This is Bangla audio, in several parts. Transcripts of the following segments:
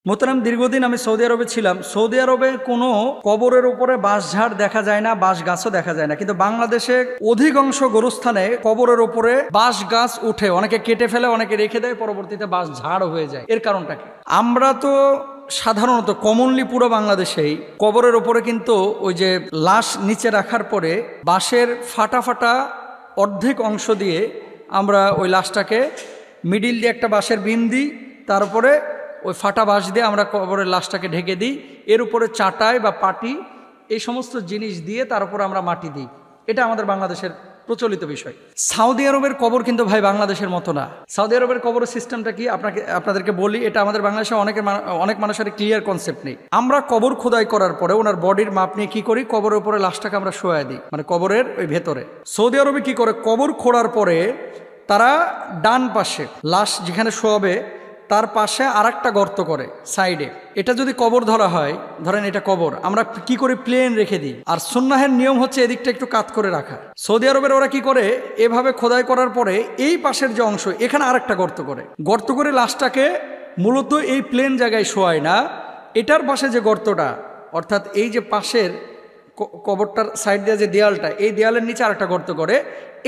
মোহতারাম, দীর্ঘদিন আমি সৌদি আরবে ছিলাম। সৌদি আরবে কোনো কবরের উপরে বাঁশঝাড় দেখা যায় না, বাঁশ গাছও দেখা যায় না, কিন্তু বাংলাদেশে অধিকাংশ গোরস্থানে কবরের উপরে বাঁশ গাছ উঠে, অনেকে কেটে ফেলে, অনেকে রেখে দেয়, পরবর্তীতে বাঁশ ঝাড় হয়ে যায়। এর কারণটা কি? আমরা তো সাধারণত কমনলি পুরো বাংলাদেশেই কবরের ওপরে কিন্তু ওই যে লাশ নিচে রাখার পরে বাঁশের ফাটা ফাটা অর্ধেক অংশ দিয়ে আমরা ওই লাশটাকে মিডিল দিয়ে একটা বাঁশের বিম দিই, তারপরে ওই ফাটা বাঁশ দিয়ে আমরা কবরের লাশটাকে ঢেকে দিই, এর উপরে চাটাই বা পাটি এই সমস্ত জিনিস দিয়ে তার উপরে আমরা মাটি দিই। এটা আমাদের বাংলাদেশের প্রচলিত বিষয়। সৌদি আরবের কবর কিন্তু ভাই বাংলাদেশের মতো না। সৌদি আরবের কবরের সিস্টেমটা কি আপনাদেরকে বলি, এটা আমাদের বাংলাদেশে অনেক মানুষের ক্লিয়ার কনসেপ্ট নেই। আমরা কবর খোদাই করার পরে ওনার বডির মাপ নিয়ে কি করি, কবরের উপরে লাশটাকে আমরা শোয়া দিই, মানে কবরের ওই ভেতরে। সৌদি আরবে কি করে, কবর খোঁড়ার পরে তারা ডান পাশে লাশ যেখানে শোয়াবে তার পাশে আরেকটা গর্ত করে সাইডে। এটা যদি কবর ধরা হয়, ধরেন এটা কবর, আমরা কি করে প্লেন রেখে দিই। আর সুন্নাহের নিয়ম হচ্ছে এদিকটা একটু কাত করে রাখা। সৌদি আরবের ওরা কি করে, এভাবে খোদাই করার পরে এই পাশের যে অংশ এখানে আরেকটা গর্ত করে লাশটাকে মূলত এই প্লেন জায়গায় শোয়ায় না, এটার পাশে যে গর্তটা, অর্থাৎ এই যে পাশের কবরটার সাইড দিয়ে যে দেয়ালটা, এই দেয়ালের নিচে আরেকটা গর্ত করে,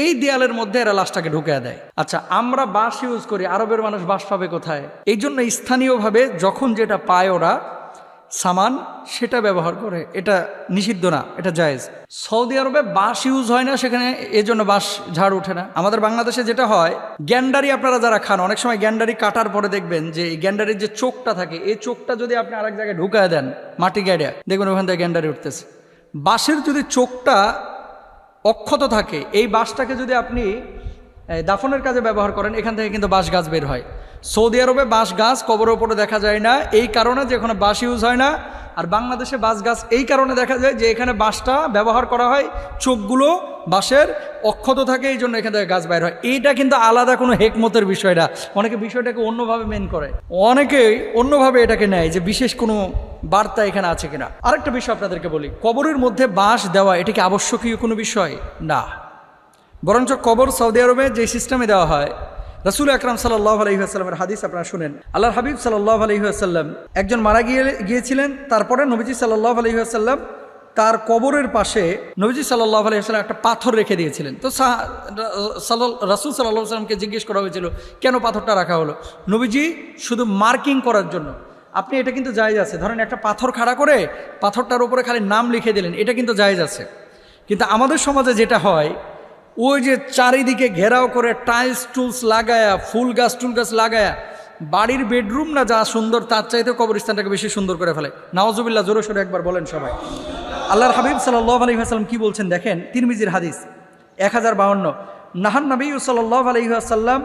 এই দেয়ালের মধ্যে এরা লাশটাকে ঢুকে দেয়। আচ্ছা, আমরা বাঁশ ইউজ করি, আরবের মানুষ বাঁশ পাবে কোথায়? এই জন্য স্থানীয়ভাবে যখন যেটা পায় ওরা সামান সেটা ব্যবহার করে। এটা নিষিদ্ধ না, এটা জায়েজ। সৌদি আরবে বাঁশ ইউজ হয় না, সেখানে এই জন্য বাঁশ ঝাড় ওঠে না। আমাদের বাংলাদেশে যেটা হয়, গ্যান্ডারি আপনারা যারা খান, অনেক সময় গ্যান্ডারি কাটার পরে দেখবেন যে এই গ্যান্ডারির যে চোখটা থাকে, এই চোখটা যদি আপনি আরেক জায়গায় ঢুকায় দেন মাটি গাড়িয়া, দেখবেন ওখান থেকে গ্যান্ডারি উঠতেছে। বাঁশের যদি চোখটা অক্ষত থাকে, এই বাঁশটাকে যদি আপনি দাফনের কাজে ব্যবহার করেন, এখান থেকে কিন্তু বাঁশ গাছ বের হয়। সৌদি আরবে বাঁশ গাছ কবরের উপরে দেখা যায় না, এই কারণে যে এখানে বাঁশ ইউজ হয় না। আর বাংলাদেশে বাঁশ গাছ এই কারণে দেখা যায় যে এখানে বাঁশটা ব্যবহার করা হয়, চোখগুলো বাঁশের অক্ষত থাকে, এই জন্য এখান থেকে গাছ বের হয়। এইটা কিন্তু আলাদা কোনো হেকমতের বিষয় না। অনেকে বিষয়টাকে অন্যভাবে মেন করে, অনেকেই অন্যভাবে এটাকে নেয় যে বিশেষ কোনো বার্তা এখানে আছে কিনা। আরেকটা বিষয় আপনাদেরকে বলি, কবরের মধ্যে বাঁশ দেওয়া এটা কি আবশ্যকীয় কোনো বিষয় না, বরঞ্চ কবর সৌদি আরবে যে সিস্টেমে দেওয়া হয়, রাসূল আকরাম সাল্লাল্লাহু আলাইহি ওয়াসাল্লামের হাদিস আপনারা শুনেন। আল্লাহর হাবিব সাল্লাল্লাহু আলাইহি ওয়াসাল্লাম একজন মারা গিয়েছিলেন, তারপরে নবীজি সাল্লাল্লাহু আলাইহি ওয়াসাল্লাম তার কবরের পাশে নবীজি সাল্লাল্লাহু আলাইহি ওয়াসাল্লাম একটা পাথর রেখে দিয়েছিলেন। তো রাসূল সাল্লাল্লাহু আলাইহি ওয়াসাল্লামকে জিজ্ঞেস করা হয়েছিল কেন পাথরটা রাখা হলো। নবীজি শুধু মার্কিং করার জন্য। আপনি এটা কিন্তু জায়েজ আছে, ধরেন একটা পাথর খাড়া করে পাথরটার উপরে খালি নাম লিখে দিলেন, এটা কিন্তু জায়েজ আছে। কিন্তু আমাদের সমাজে যেটা হয়, ওই যে চারিদিকে ঘেরাও করে টাইলস টুলস লাগায়া, ফুল গাছ টুল গাছ লাগায়া, বাড়ির বেডরুম না যা সুন্দর তার চাইতে কবরস্থানটাকে বেশি সুন্দর করে ফেলে। নাউজুবিল্লাহ, জোরে সোরে একবার বলেন সবাই। আল্লাহর হাবিব সাল্লাল্লাহু আলাইহি ওয়াসাল্লাম কি বলছেন দেখেন, তিরমিজির হাদিস 1052, নাহান নবী সাল্লাল্লাহু আলাইহি ওয়াসাল্লাম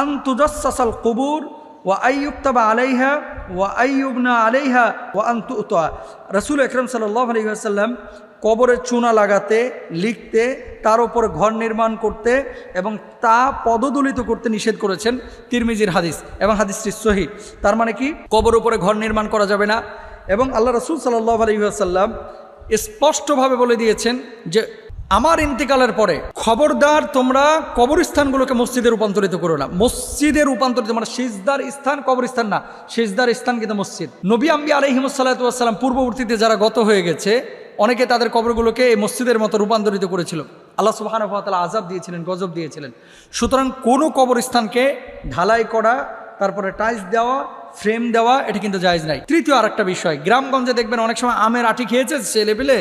আন তুজাসসাসাল কুবুর ওয়া আইয়ুক্তাবা আলাইহা ওয়া আইয়ুবনা আলাইহা ওয়া আন তুতা। রাসূল আকরাম সাল্লাল্লাহু আলাইহি ওয়াসাল্লাম কবরে চুনা লাগাতে, লিখতে, তার উপরে ঘর নির্মাণ করতে এবং তা পদদলিত করতে নিষেধ করেছেন। তিরমিজির হাদিস এবং হাদিসটি সহিহ। তার মানে কি, কবর উপরে ঘর নির্মাণ করা যাবে না। এবং আল্লাহ রাসূল সাল্লাল্লাহু আলাইহি ওয়াসাল্লাম স্পষ্টভাবে বলে দিয়েছেন যে আমার ইন্তেকালের পরে খবরদার তোমরা কবরস্থানগুলোকে মসজিদে রূপান্তরিত করো না। মসজিদে রূপান্তরিত মানে সিজদার স্থান, কবরস্থান না, সিজদার স্থান কিন্তু মসজিদ। নবী আম্বিয়া আলাইহিমুস সালাতু ওয়াস সালাম পূর্ববর্তীতে যারা গত হয়ে গেছে, অনেকে তাদের কবরগুলোকে এই মসজিদের মতো রূপান্তরিত করেছিল। আল্লাহ সুবহানাহু ওয়া তাআলা আযাব দিয়েছিলেন, গজব দিয়েছিলেন। সুতরাং কোনো কবরস্থানকে ঢালাই করা, তারপরে টাইলস দেওয়া, ফ্রেম দেওয়া, এটা কিন্তু জায়েজ নাই। তৃতীয় আরেকটা বিষয়, গ্রামগঞ্জে দেখবেন অনেক সময় আমের আটি খেয়েছে ছেলে পেলে,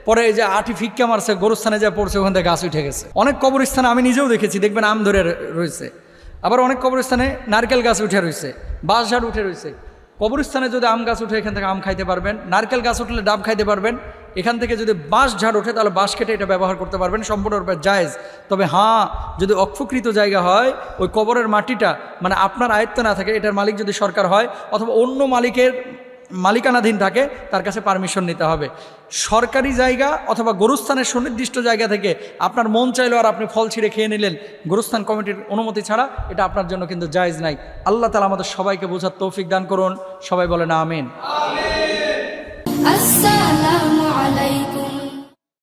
পরে এই যে আটি ফিক্কা মারছে, গোরস্থানে যা পড়ছে, ওখান থেকে গাছ উঠে গেছে। অনেক কবরস্থানে আমি নিজেও দেখেছি, দেখবেন আম ধরে রয়েছে। আবার অনেক কবরস্থানে নারকেল গাছ উঠে রয়েছে, বাঁশ ঝাড় উঠে রয়েছে। কবরস্থানে যদি আম গাছ উঠে, এখান থেকে আম খাইতে পারবেন। নারকেল গাছ উঠলে ডাব খাইতে পারবেন। এখান থেকে যদি বাঁশ ঝাড় ওঠে তাহলে বাঁশ কেটে এটা ব্যবহার করতে পারবেন, সম্পূর্ণরূপে জায়েজ। তবে হ্যাঁ, যদি অক্ষকৃত জায়গা হয়, ওই কবরের মাটিটা মানে আপনার আয়ত্ত না থাকে, এটার মালিক যদি সরকার হয় অথবা অন্য মালিকানাধীন থাকে, তার কাছে পারমিশন নিতে হবে। সরকারি জায়গা অথবা গোরস্থানের সুনির্দিষ্ট জায়গা থেকে আপনার মন চাইলো আর আপনি ফল ছিঁড়ে খেয়ে নিলেন গোরস্থান কমিটির অনুমতি ছাড়া, এটা আপনার জন্য কিন্তু জায়েজ নাই। আল্লাহ তাআলা আমাদের সবাইকে বোঝার তৌফিক দান করুন। সবাই বলেন আমিন।